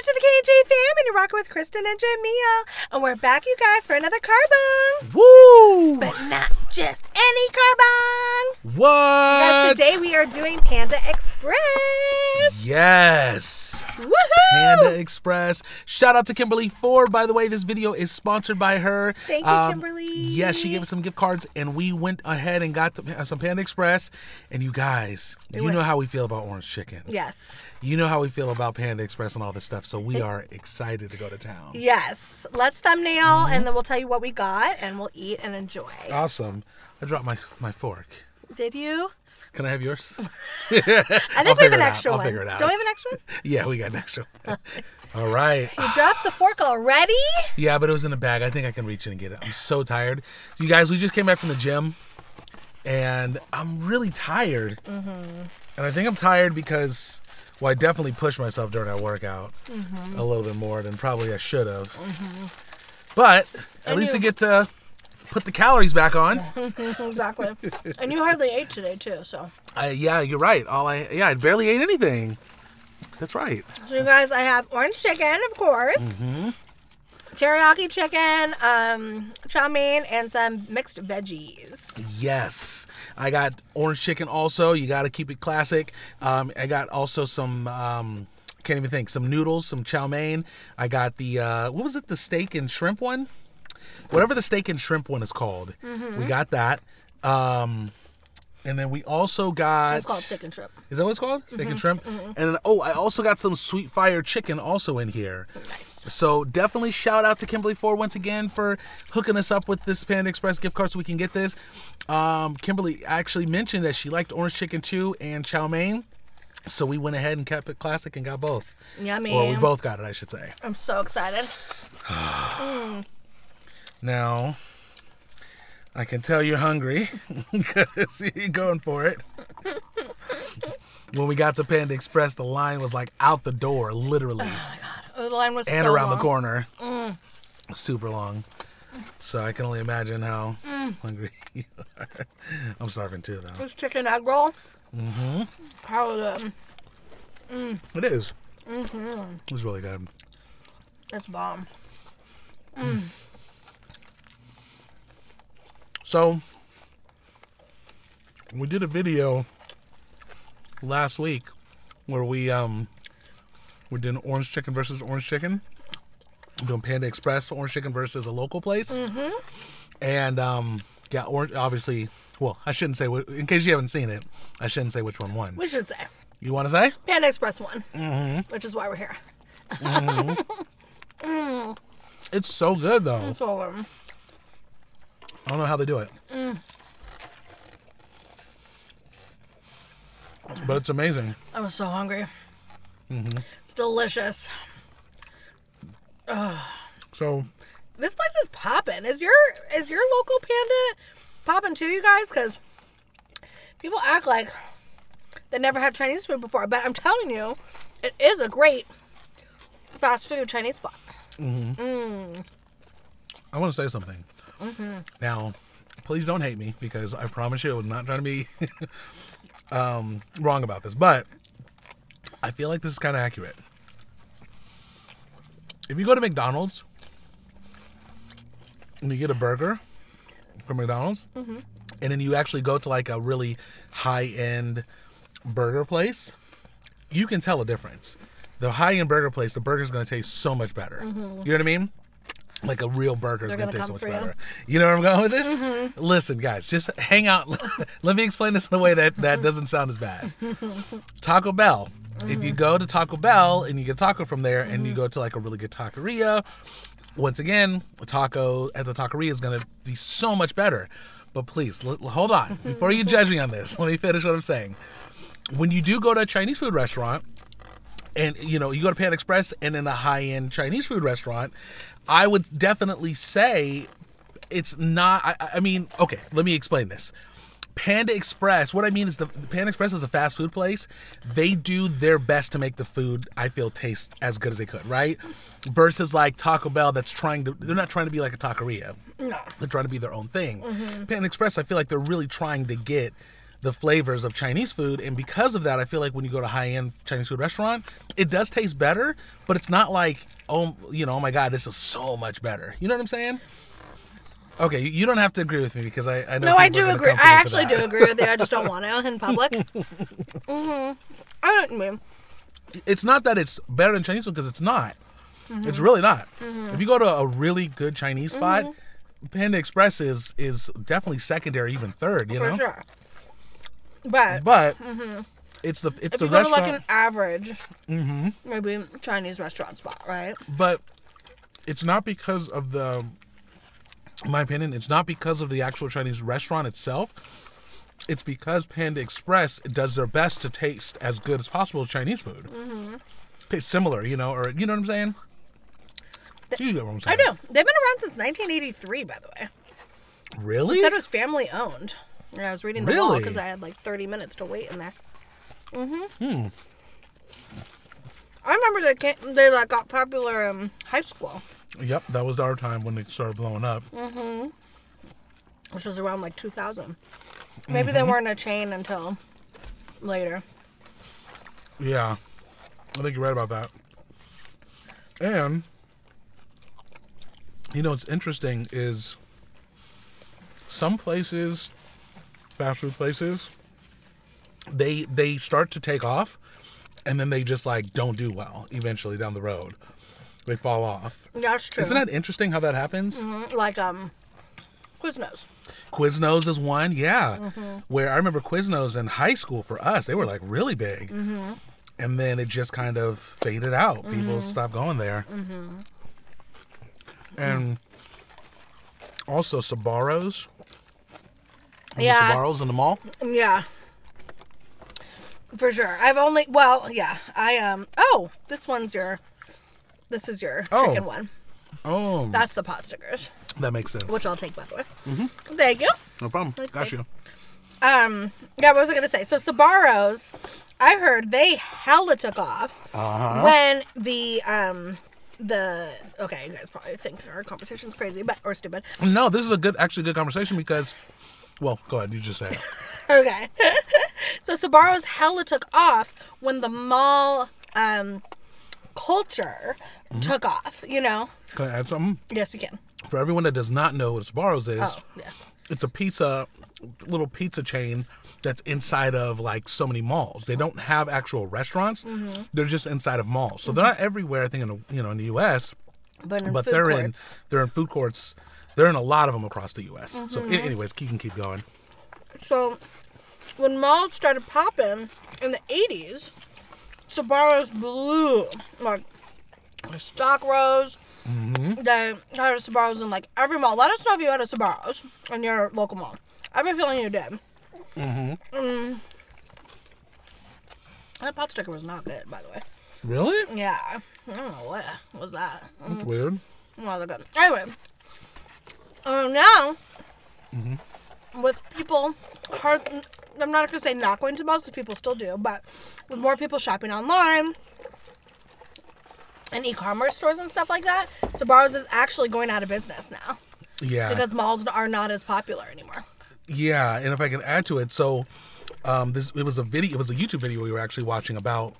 to the K&J Fam, and you're rocking with KristinAndJamil. And we're back, you guys, for another carbong. Woo! But not just any carbong. What? Guys, today we are doing Panda Express. Yes. Woohoo! Panda Express. Shout out to Kimberly Ford. By the way, this video is sponsored by her. Thank you, Kimberly. Yes, she gave us some gift cards, and we went ahead and got some Panda Express. And you guys, you know how we feel about orange chicken. Yes. You know how we feel about Panda Express and all this stuff, so we are excited to go to town. Yes. Let's thumbnail, and then we'll tell you what we got, and we'll eat and enjoy. Awesome. I dropped my fork. Did you? Can I have yours? I think we have an extra one. I'll figure it out. Don't we have an extra one? Yeah, we got an extra one. All right. You dropped the fork already? Yeah, but it was in a bag. I think I can reach in and get it. I'm so tired. You guys, we just came back from the gym, and I'm really tired. And I think I'm tired because, well, I definitely pushed myself during our workout a little bit more than probably I should have. But at least I get to put the calories back on. Exactly. And you hardly ate today, too, so. Yeah, you're right. I barely ate anything. That's right. So, you guys, I have orange chicken, of course. Teriyaki chicken, chow mein, and some mixed veggies. Yes. I got orange chicken also. You got to keep it classic. I got also some, can't even think, some noodles, some chow mein. I got the, what was it, the steak and shrimp one? Whatever the steak and shrimp one is called. We got that. And then we also got... It's called steak and shrimp. Is that what it's called? Steak and shrimp? And then, oh, I also got some sweet fire chicken also in here. Nice. So definitely shout out to Kimberly Ford once again for hooking us up with this Panda Express gift card so we can get this. Kimberly actually mentioned that she liked orange chicken too and chow mein. So we went ahead and kept it classic and got both. Yummy. Or we both got it, I should say. I'm so excited. Now, I can tell you're hungry because you're going for it. When we got to Panda Express, the line was like out the door, literally. Oh my God. The line was and so around long. the corner. Super long. So I can only imagine how hungry you are. I'm starving too, though. This chicken egg roll. How good. It is. It's really good. It's bomb. So, we did a video last week where we did orange chicken versus orange chicken. We're doing Panda Express orange chicken versus a local place. And yeah, orange, obviously, well, I shouldn't say, in case you haven't seen it, I shouldn't say which one won. We should say. You want to say? Panda Express won. Which is why we're here. It's so good, though. It's so good. I don't know how they do it. But it's amazing. I was so hungry. It's delicious. So, This place is popping. Is your local Panda popping too, you guys? Because people act like they never had Chinese food before. But I'm telling you, it is a great fast food Chinese spot. I want to say something. Now, please don't hate me because I promise you I was not trying to be wrong about this. But I feel like this is kind of accurate. If you go to McDonald's and you get a burger from McDonald's, and then you actually go to like a really high-end burger place, you can tell a difference. The high-end burger place, the burger's going to taste so much better. You know what I mean? Like a real burger is going to taste so much better. You know where I'm going with this? Listen, guys, just hang out. Let me explain this in a way that doesn't sound as bad. Taco Bell. If you go to Taco Bell and you get a taco from there and you go to like a really good taqueria, once again, a taco at the taqueria is going to be so much better. But please, hold on. Before you judge me on this, let me finish what I'm saying. When you do go to a Chinese food restaurant, and you know, you go to Panda Express and in a high-end Chinese food restaurant, I would definitely say it's not, I mean, okay, let me explain this. Panda Express, what I mean is the Panda Express is a fast food place. They do their best to make the food, I feel, taste as good as they could, right? Versus like Taco Bell they're not trying to be like a taqueria. No. They're trying to be their own thing. Panda Express, I feel like they're really trying to get the flavors of Chinese food. And because of that, I feel like when you go to a high-end Chinese food restaurant, it does taste better, but it's not like, oh my God, this is so much better. You know what I'm saying? Okay, you don't have to agree with me because I know. No, I do agree. I actually do agree with you. I just don't want to in public. I don't mean. It's not that it's better than Chinese food because it's not. It's really not. If you go to a really good Chinese spot, Panda Express is definitely secondary, even third. You know, for sure. But it's the if you restaurant. go to like an average, maybe Chinese restaurant spot, right? But it's not because of in my opinion, it's not because of the actual Chinese restaurant itself. It's because Panda Express does their best to taste as good as possible Chinese food. Taste similar, or you know what I'm saying? You get what I'm saying. I do. They've been around since 1983, by the way. Really? It said it was family owned. And I was reading the wall because I had like 30 minutes to wait in there. I remember they like got popular in high school. Yep, that was our time when they started blowing up. Which was around like 2000. Maybe they weren't a chain until later. Yeah, I think you're right about that. And what's interesting is some places, fast food places, they start to take off, and then they just like don't do well eventually down the road. They fall off. That's true. Isn't that interesting how that happens? Like Quiznos. Quiznos is one, yeah. Where I remember Quiznos in high school for us, they were like really big. And then it just kind of faded out. People stopped going there. And also Sbarro's. Yeah. Sbarro's in the mall? Yeah. For sure. This is your chicken one. Oh. That's the pot stickers. That makes sense. Which I'll take, by the way. Thank you. No problem. Got you. Yeah, what was I going to say? So Sbarro's, I heard they hella took off when okay, you guys probably think our conversation's crazy, or stupid. No, this is a good conversation because, well, go ahead. You just say it. Okay. So Sbarro's hella took off when the mall culture took off, Can I add something? Yes, you can. For everyone that does not know what Sbarro's is, yeah. It's a little pizza chain that's inside of like so many malls. They don't have actual restaurants. They're just inside of malls. So they're not everywhere, I think, in the U.S. But they're in food courts. They're in a lot of them across the U.S. So anyways, you can keep going. So when malls started popping in the 80s, Sbarro's blew. Like, the stock rose. They had a Sbarro's in like every mall. Let us know if you had a Sbarro's in your local mall. I have a feeling you did. That pot sticker was not good, by the way. Really? Yeah. I don't know what was that. That's weird. Well, they're good. Anyway. Now, with people I'm not going to say not going to malls because people still do, but with more people shopping online and e-commerce stores and stuff like that, Sbarro's is actually going out of business now. Yeah. Because malls are not as popular anymore. Yeah, and if I can add to it, so it was a YouTube video we were actually watching about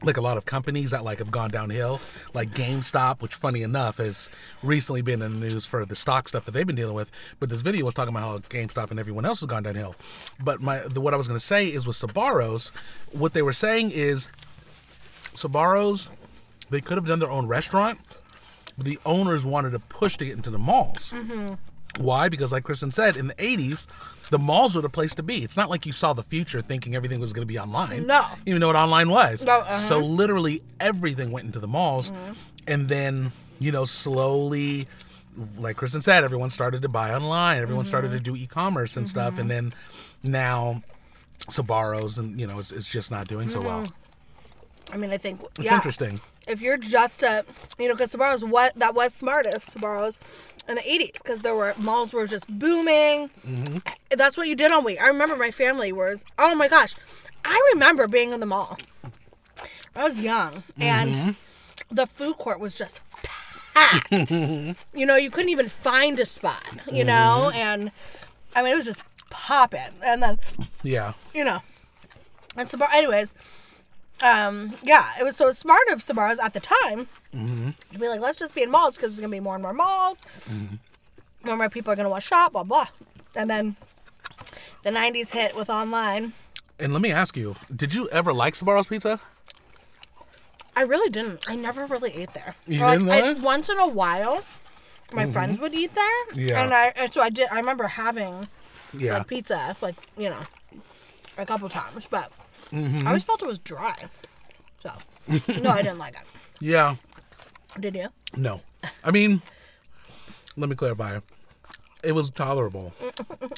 like a lot of companies that like have gone downhill, like GameStop, which funny enough has recently been in the news for the stock stuff that they've been dealing with. But this video was talking about how GameStop and everyone else has gone downhill. But what I was going to say is with Sbarro's, what they were saying is Sbarro's, they could have done their own restaurant, but the owners wanted to push to get into the malls. Why? Because like Kristen said, in the 80s, the malls were the place to be. It's not like you saw the future thinking everything was going to be online. No. You didn't know what online was. No, So literally everything went into the malls. And then, slowly, like Kristen said, everyone started to buy online. Everyone started to do e-commerce and stuff. And then now Sbarro's and, it's just not doing so well. I mean, I think, It's interesting. If you're just because Sbarro's, that was smart of Sbarro's in the 80s, because malls were just booming. That's what you did all week. I remember my family oh my gosh, I remember being in the mall. I was young, and the food court was just packed. You couldn't even find a spot, and I mean, it was just popping. And then, Yeah. you know, and Sbarro, anyways, yeah, it was so smart of Sbarro's at the time to be like, let's just be in malls because there's going to be more and more malls. More and more people are going to want to shop, blah, blah. And then the 90s hit with online. And let me ask you, did you ever like Sbarro's Pizza? I really didn't. I never really ate there. You Or, didn't really? once in a while, my friends would eat there. Yeah. And so I did. I remember having Yeah. like pizza, like, you know, a couple times. But I always felt it was dry. So, no, I didn't like it. Yeah. Did you? No. I mean, let me clarify. It was tolerable.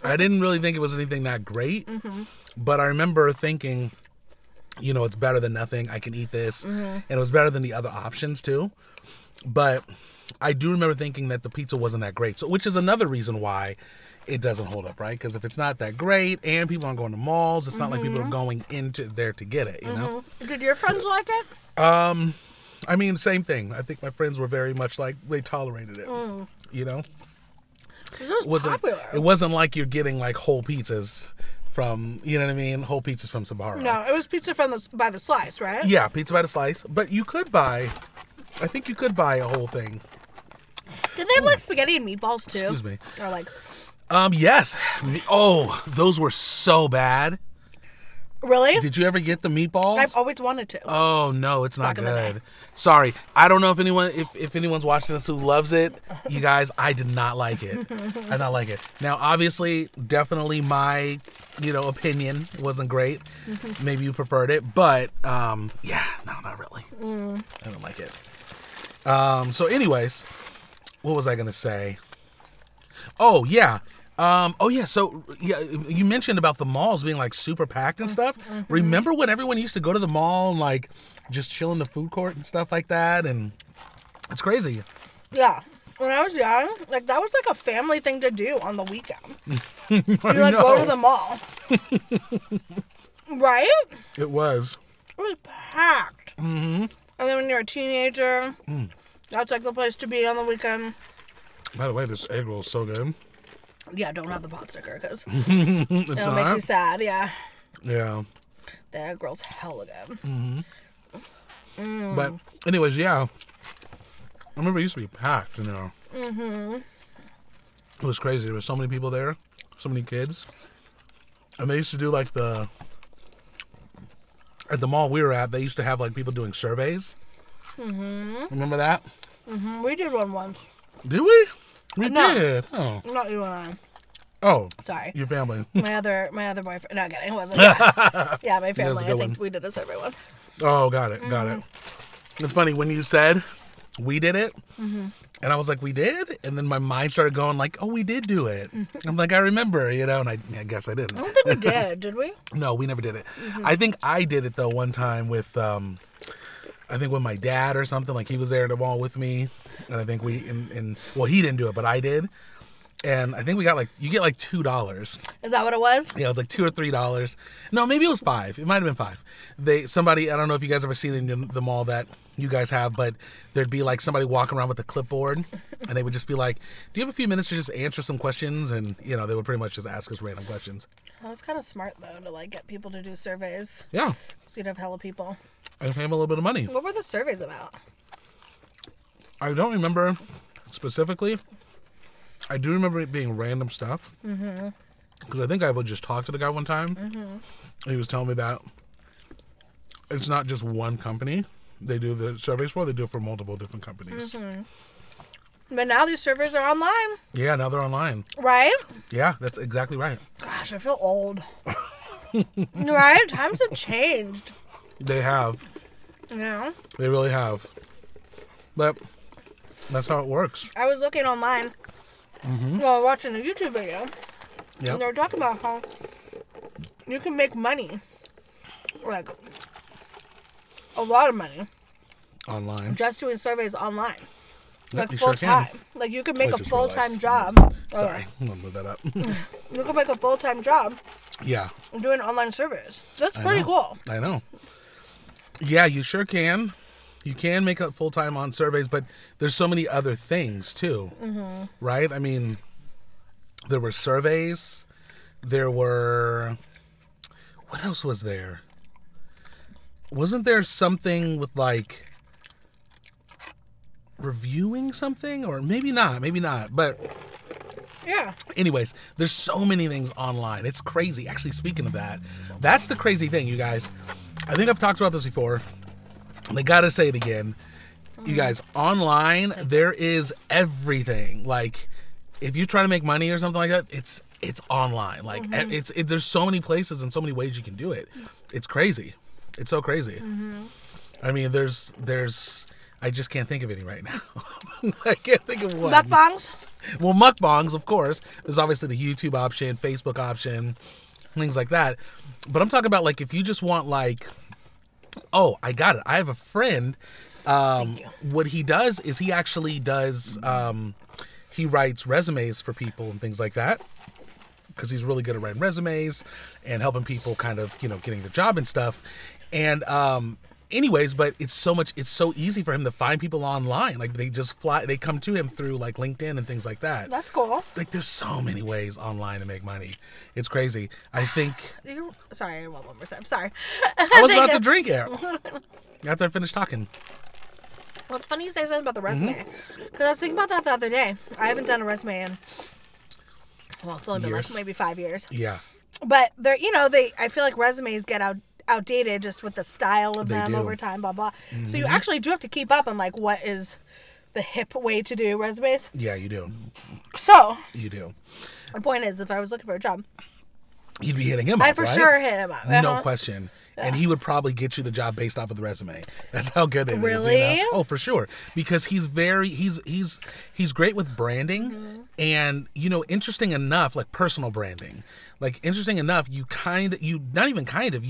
I didn't really think it was anything that great. But I remember thinking, you know, it's better than nothing. I can eat this. And it was better than the other options, too. But I do remember thinking that the pizza wasn't that great. So, which is another reason why it doesn't hold up, right? Because if it's not that great and people aren't going to malls, it's not like people are going into there to get it, you know? Did your friends like it? I mean, same thing. I think my friends were very much like, they tolerated it, you know? 'Cause it was popular. It wasn't like you're getting like whole pizzas from, you know what I mean? Whole pizzas from Sbarro. No, it was pizza by the slice, right? Yeah, pizza by the slice. But you could buy, I think you could buy a whole thing. Did they have like spaghetti and meatballs too? Excuse me. Or like, Yes. Oh, those were so bad. really? Did you ever get the meatballs? I've always wanted to. Oh no, it's not Back in the day. good. Sorry, I don't know if anyone, if anyone's watching this who loves it. You guys, I did not like it. I did not like it. Now, obviously, definitely my, you know, opinion wasn't great. Maybe you preferred it, but yeah, no, not really. I don't like it. So, anyways, what was I gonna say? Oh yeah. So yeah, you mentioned about the malls being like super packed and stuff. Remember when everyone used to go to the mall and like just chill in the food court and stuff like that? And it's crazy. Yeah. When I was young, like that was like a family thing to do on the weekend. I You like go to the mall. Right? It was. It was packed. And then when you're a teenager, that's like the place to be on the weekend. By the way, this egg roll is so good. Yeah, don't have the pot sticker because It's it'll make you not. sad. Yeah. Yeah. The egg roll's hella good. But anyways, yeah. I remember it used to be packed, you know. It was crazy. There were so many people there, so many kids, and they used to do like at the mall we were at. They used to have like people doing surveys. Remember that? We did one once. Did we? We No. did. Oh. Not you and I. Oh. Sorry. Your family. My other boyfriend. No, kidding. It wasn't. Yeah, my was family. a I good think one. we did a survey one. Oh, got it. Got it. It's funny when you said we did it, and I was like, we did, and then my mind started going like, oh, we did do it. I'm like, I remember, you know, and I guess I didn't. I don't think we did we? No, we never did it. I think I did it though one time with, I think with my dad or something. Like he was there at the mall with me, and I think well, he didn't do it, but I did. And I think we got you get like $2. Is that what it was? Yeah, it was like $2 or $3. No, maybe it was $5. It might have been $5. I don't know if you guys ever seen it in the mall that you guys have, but there'd be like somebody walking around with a clipboard, and they would just be like, "Do you have a few minutes to just answer some questions?" And you know, they would pretty much just ask us random questions. That was kind of smart though to like get people to do surveys. Yeah, So you'd have hella people. and pay them a little bit of money. What were the surveys about? I don't remember specifically. I do remember it being random stuff. Because I think I would just talk to the guy one time. He was telling me that it's not just one company they do the surveys for. They do it for multiple different companies. But now these surveys are online, Yeah, now they're online. right? Yeah, that's exactly right. Gosh, I feel old. Right? Times have changed. They have. You know? They really have. But that's how it works. I was looking online while watching a YouTube video. And they Yeah. were talking about how you can make money. Like, a lot of money. Online. Just doing surveys online. Like you full sure can. time. Like you could make I a just full time realized. job. Sorry. I'm going to move that up. You could make a full time job Yeah. doing online surveys. That's I pretty know. cool. I know. Yeah, you sure can. You can make up full time on surveys, but there's so many other things too, right? I mean, there were surveys, There were... What else was there? Wasn't there something with, like, reviewing something? Or maybe not, but... Yeah. Anyways, there's so many things online. It's crazy. Actually, speaking of that, that's the crazy thing, you guys. I think I've talked about this before. I gotta say it again. You guys, online, there is everything. Like, if you're trying to make money or something like that, it's online. Like, there's so many places and so many ways you can do it. It's crazy. It's so crazy. I mean, there's I just can't think of any right now. I can't think of one. Mukbangs? Well, mukbangs, of course. There's obviously the YouTube option, Facebook option, things like that. But I'm talking about, like, if you just want, like, oh, I got it. I have a friend. What he does is he actually does, he writes resumes for people and things like that. Because he's really good at writing resumes and helping people kind of, you know, getting the job and stuff. And, anyways, but it's so easy for him to find people online. Like, they come to him through, like, LinkedIn and things like that. That's cool. Like, there's so many ways online to make money. It's crazy. I think... Sorry, I want one more sip. Sorry. I was about to drink it after I finished talking. Well, it's funny you say something about the resume. Because I was thinking about that the other day. I haven't done a resume in... Well, it's only been, like, maybe 5 years. Yeah. But, they're, you know, I feel like resumes get outdated just with the style of them over time, blah, blah. So you actually do have to keep up on, like, what is the hip way to do resumes. Yeah, you do. So. You do. The point is, if I was looking for a job. You'd be hitting him up, I'd for sure hit him up. No question. And he would probably get you the job based off of the resume. That's how good it is. Really? You know? Oh, for sure. Because he's great with branding and, you know, interesting enough, like personal branding. Like, interesting enough, you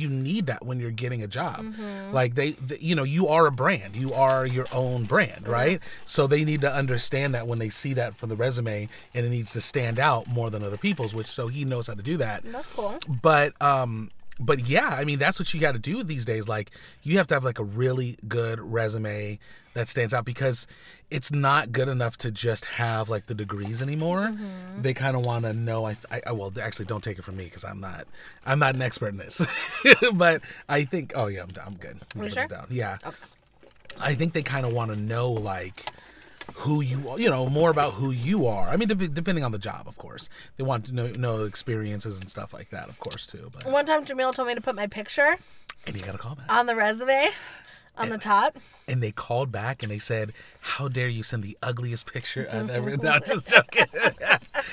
need that when you're getting a job. Like, you know, you are a brand. You are your own brand, right? So they need to understand that when they see that for the resume, and it needs to stand out more than other people's, so he knows how to do that. That's cool. But yeah, I mean, that's what you got to do these days. Like, you have to have, like, a really good resume that stands out, because it's not good enough to just have, like, the degrees anymore. They kind of want to know. Well, actually, don't take it from me, because I'm not an expert in this. But I think, oh yeah, I'm good. Are you sure? Yeah. Okay. I think they kind of want to know, like, who you are, you know, more about who you are. I mean, depending on the job, of course. They want to know experiences and stuff like that, of course, too. But one time, Jamil told me to put my picture. And you got a call back. On the resume. On the top. And they called back and they said, how dare you send the ugliest picture I've ever... No, just joking.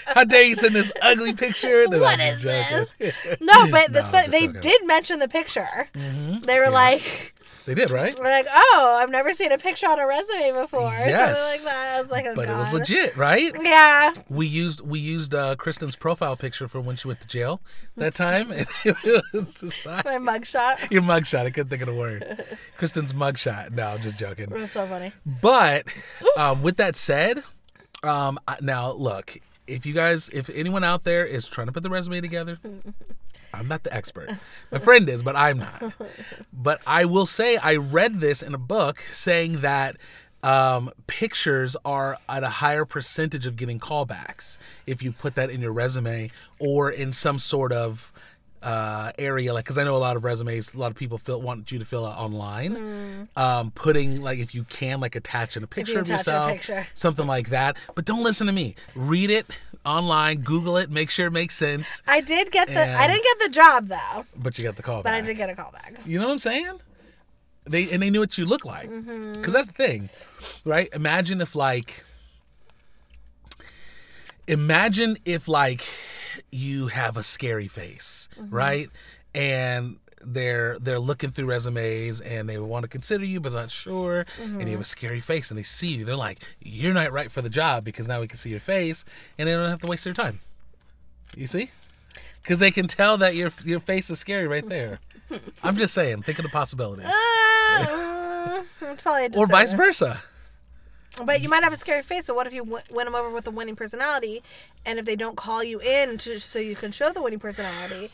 How dare you send this ugly picture? No, what is this? No, but that's funny. They did mention the picture. They were like... They did, right? We're like, oh, I've never seen a picture on a resume before. Yes. Something like that. I was like, oh, but God. It was legit, right? Yeah. We used Kristen's profile picture for when she went to jail that time. And it was my mugshot. Your mugshot. I couldn't think of the word. Kristen's mugshot. No, I'm just joking. It was so funny. But with that said, now look, if anyone out there is trying to put the resume together, I'm not the expert. My friend is, but I'm not. But I will say I read this in a book saying that pictures are at a higher percentage of getting callbacks if you put that in your resume or in some sort of area, like, because I know a lot of resumes, a lot of people want you to fill out online, putting, like, if you can, like, attach in a picture of yourself, something like that. But don't listen to me. Read it online, Google it, make sure it makes sense. I didn't get the job though. But you got the call back. But I did get a call back. You know what I'm saying? They knew what you look like. Because that's the thing, right? Imagine if you have a scary face, right? And they're looking through resumes and they want to consider you but not sure, and you have a scary face and they see you, they're like, you're not right for the job because now we can see your face, and they don't have to waste their time. You see? Because they can tell that your face is scary right there. I'm just saying, think of the possibilities. It's probably or vice versa. But you might have a scary face, so what if you win them over with a winning personality, and if they don't call you in so you can show the winning personality,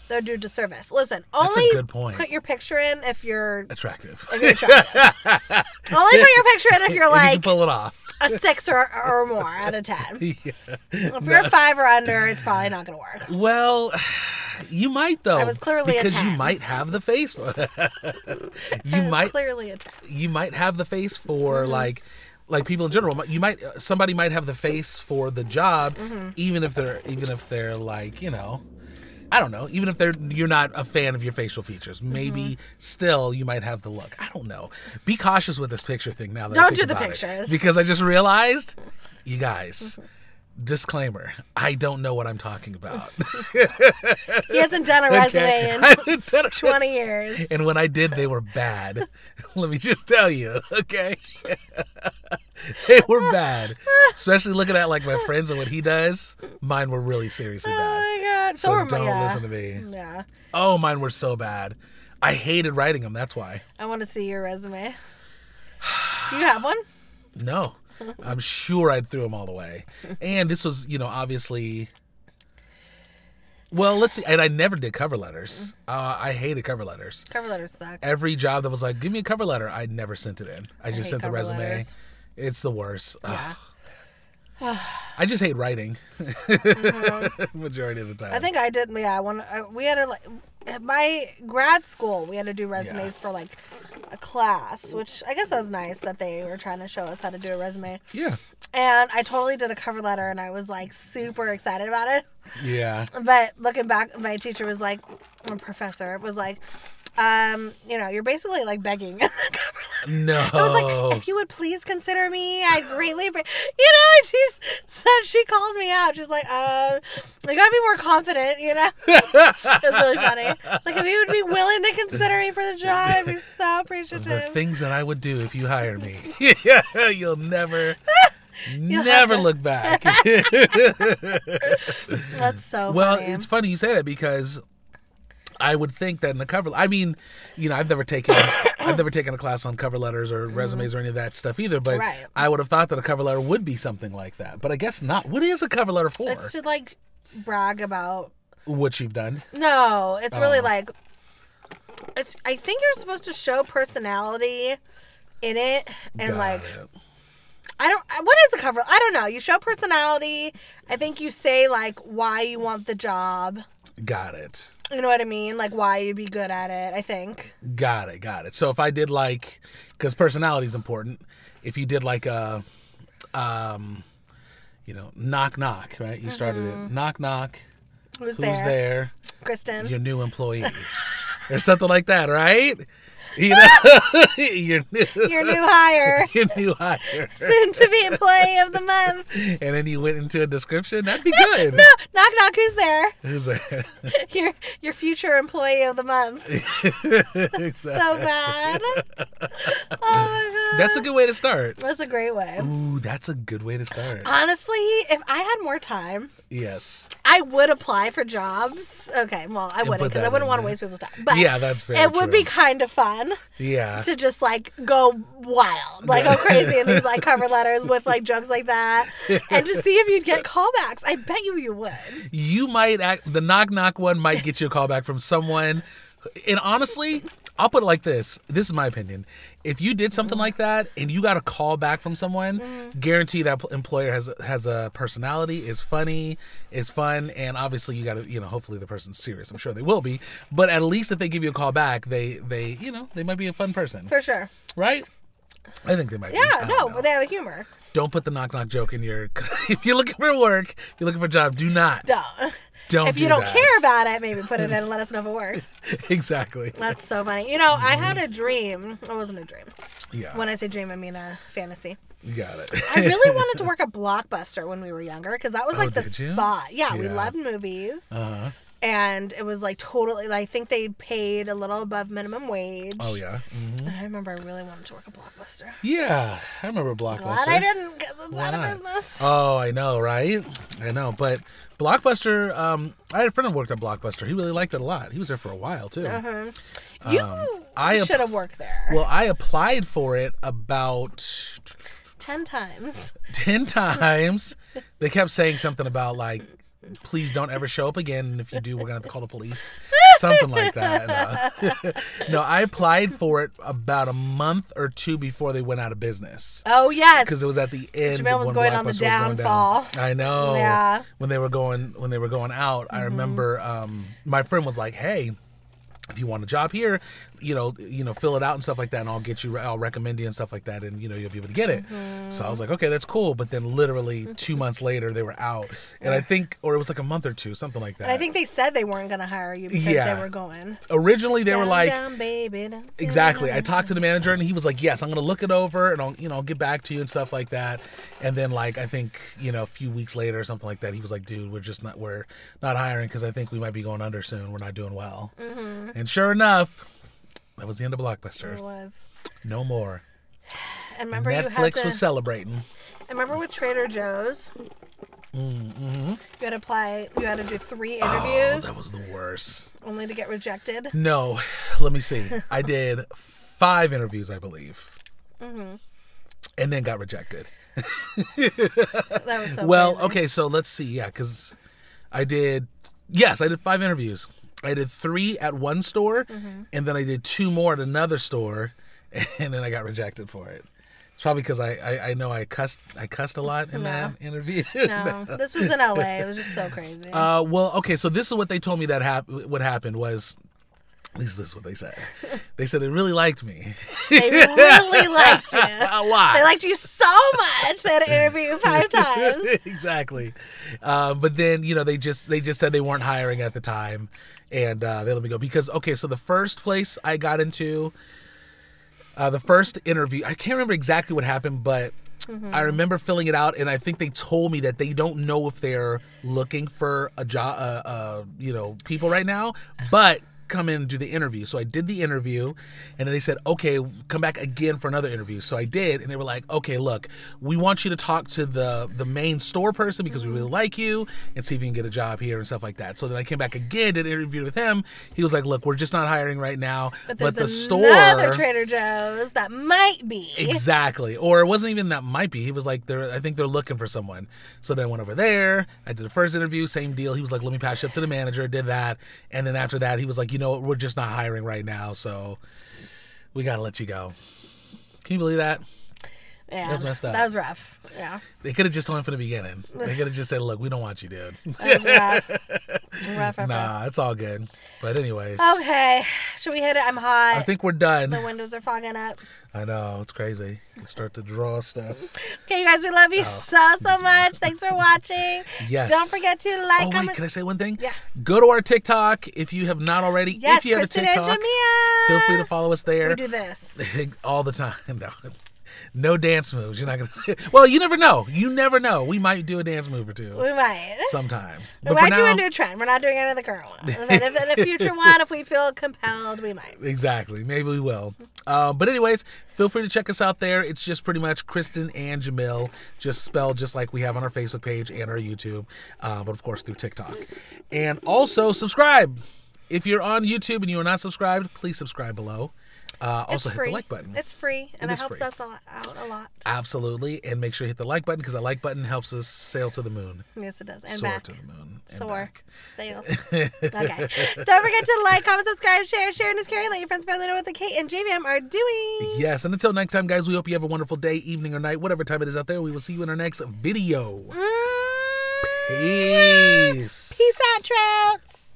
they'll do disservice. Listen, only That's a good point. Put your picture in if you're attractive. Only put your picture in if you're if like... you can pull it off. a 6 or more out of 10. Yeah. If you're a 5 or under, it's probably not going to work. Well, you might though. I was clearly a 10. Because you might have the face for Clearly a 10. You might have the face for like people in general. Somebody might have the face for the job, even if they're like, you know, I don't know. Even if you're not a fan of your facial features, maybe still you might have the look. I don't know. Be cautious with this picture thing now. Don't do the pictures. Because I just realized, you guys, disclaimer, I don't know what I'm talking about. He hasn't done a resume in 20 years. And when I did, they were bad. Let me just tell you, okay? They were bad. Especially looking at like my friends and what he does. Mine were really seriously bad. Oh my God. So don't listen to me. Yeah. Oh, mine were so bad. I hated writing them. That's why. I want to see your resume. Do you have one? No. I'm sure I'd threw them all away. And this was, you know, obviously... Well, let's see. And I never did cover letters. I hated cover letters. Cover letters suck. Every job that was like, give me a cover letter, I never sent it in. I just sent the resume. Letters. It's the worst. Yeah. I just hate writing. Majority of the time. I think I did. Yeah, we had my grad school. We had to do resumes for like a class, which I guess that was nice that they were trying to show us how to do a resume. Yeah. And I totally did a cover letter, and I was like super excited about it. Yeah. But looking back, my teacher was like, or professor was like, you know, you're basically like begging. No. I was like, if you would please consider me, I'd greatly, you know, and she called me out. She's like, you gotta be more confident, you know? It was really funny. It's like, if you would be willing to consider me for the job, I'd be so appreciative. The things that I would do if you hired me. You'll never look back. That's so well, funny. it's funny you say that because I would think that in the cover, I mean, you know, I've never taken a class on cover letters or resumes or any of that stuff either, but Right. I would have thought that a cover letter would be something like that, but I guess not. What is a cover letter for? It's to like brag about what you've done. No, it's really like I think you're supposed to show personality in it, and Got it. What is a cover? I don't know. You show personality. I think you say like why you want the job. Got it. You know what I mean? Like why you'd be good at it, I think. Got it. So if I did like, because personality is important, if you did like a, you know, knock knock, right? You started it, knock knock. Who's there? Kristen. Your new employee. Or something like that, right? You know, your new hire. Your new hire. Soon to be employee of the month. And then you went into a description. That'd be good. No, knock knock. Who's there? Who's there? Your future employee of the month. Exactly. So bad. Oh my God. That's a good way to start. That's a great way. Ooh, that's a good way to start. Honestly, if I had more time, yes, I would apply for jobs. Okay, well, I wouldn't because I wouldn't want to waste people's time. But yeah, that's fair. It would be kind of fun. Yeah. To just like go wild, like go crazy in these like cover letters with like jokes like that, and to see if you'd get callbacks. I bet you would. You might the knock knock one might get you a callback from someone. And honestly, I'll put it like this. This is my opinion. If you did something like that and you got a call back from someone, guarantee that employer has a personality, is funny, is fun, and obviously you got to, you know, hopefully the person's serious. I'm sure they will be, but at least if they give you a call back, they you know, they might be a fun person. For sure. Right? I think they might be. Yeah, no, but they have a humor. Don't put the knock knock joke in your if you're looking for work, if you're looking for a job, do not. Don't if you don't care about it, maybe put it in and let us know if it works. Exactly. That's so funny. You know, I had a dream. It wasn't a dream. Yeah. When I say dream, I mean a fantasy. You got it. I really wanted to work at Blockbuster when we were younger because that was like the spot. Yeah, we loved movies. Uh-huh. And it was like totally, I think they paid a little above minimum wage. Oh, yeah. Mm-hmm. And I remember I really wanted to work at Blockbuster. Yeah, I remember Blockbuster. Glad I didn't because it's out of business. Oh, I know, right? I know. But Blockbuster, I had a friend who worked at Blockbuster. He really liked it a lot. He was there for a while, too. Uh-huh. You should have worked there. Well, I applied for it about 10 times. 10 times. They kept saying something about like, please don't ever show up again. And if you do, we're going to have to call the police. Something like that. No, I applied for it about a month or two before they went out of business. Oh, yes. Because it was at the end. Jamil was going on the downfall. I know. Yeah. When they were going out, I remember my friend was like, hey, if you want a job here, fill it out and stuff like that, and I'll recommend you and stuff like that, and you'll be able to get it. So I was like, okay, that's cool. But then literally 2 months later, they were out, and I think, or it was like a month or two, something like that. And I think they said they weren't going to hire you because they were going. Originally, they were like, down, baby, down, exactly. down. I talked to the manager, and he was like, yes, I'm going to look it over, and I'll get back to you and stuff like that. And then I think a few weeks later or something like that, he was like, dude, we're not hiring because I think we might be going under soon. We're not doing well. And sure enough, that was the end of Blockbuster. It was. No more. And remember, Netflix was celebrating. And remember with Trader Joe's, you had to apply. You had to do 3 interviews. Oh, that was the worst. Only to get rejected. No, let me see. I did 5 interviews, I believe, and then got rejected. That was so well. crazy. Okay, so let's see. Yeah, because I did 5 interviews. I did 3 at one store, and then I did 2 more at another store, and then I got rejected for it. It's probably because I know I cussed a lot in that interview. No, this was in LA. It was just so crazy. Well, okay, so this is what they told me that what happened was. At least this is what they said. They said they really liked me. They really liked you. A lot. They liked you so much. They had to interview you 5 times. Exactly. But then, they just said they weren't hiring at the time. And they let me go. Because, okay, so the first place I got into, the first interview, I can't remember exactly what happened, but I remember filling it out. And I think they told me that they don't know if they're looking for a job, people right now. But come in and do the interview. So I did the interview, and then they said, okay, come back again for another interview. So I did, and they were like, okay, look, we want you to talk to the main store person because we really like you and see if you can get a job here and stuff like that. So then I came back again, did an interview with him. He was like, look, we're just not hiring right now. But there's the another store, Trader Joe's that might be. Exactly. Or it wasn't even that might be. He was like, I think they're looking for someone. So then I went over there. I did the first interview, same deal. He was like, let me pass you up to the manager. Did that. And then after that, he was like, know what, we're just not hiring right now, so we gotta let you go. Can you believe that? Yeah, that was messed up. That was rough. Yeah, they could have just went from the beginning. They could have just said, look, we don't want you, dude. That was rough. Nah, it's all good. But anyways, okay, should we hit it? I'm hot. I think we're done. The windows are fogging up. I know, it's crazy. You start to draw stuff. Okay, you guys, we love you so much. Thanks for watching. Yes. Don't forget to like, comment. Wait, can I say one thing? Yeah. Go to our TikTok if you have not already. Yes, if you have a TikTok, KristinAndJamil. feel free to follow us there. We do this all the time. No dance moves. You're not going to say. Well, you never know. You never know. We might do a dance move or two. We might. Sometime. We might do a new trend. We're not doing it in the current one. If in a future one, if we feel compelled, we might. Exactly. Maybe we will. But anyways, feel free to check us out there. It's just pretty much KristinAndJamil, just spelled just like we have on our Facebook page and our YouTube, but of course through TikTok. And also subscribe. If you're on YouTube and you are not subscribed, please subscribe below. Also hit the like button. It's free, and it helps us out a lot. Absolutely, and make sure you hit the like button because the like button helps us sail to the moon. Yes, it does. And soar back. To the moon. And soar. Back. Sail. Okay. Don't forget to like, comment, subscribe, share, and just carry. Let your friends family know what the K&J Fam are doing. Yes, and until next time, guys, we hope you have a wonderful day, evening, or night, whatever time it is out there. We will see you in our next video. Peace. Peace out, Trouts.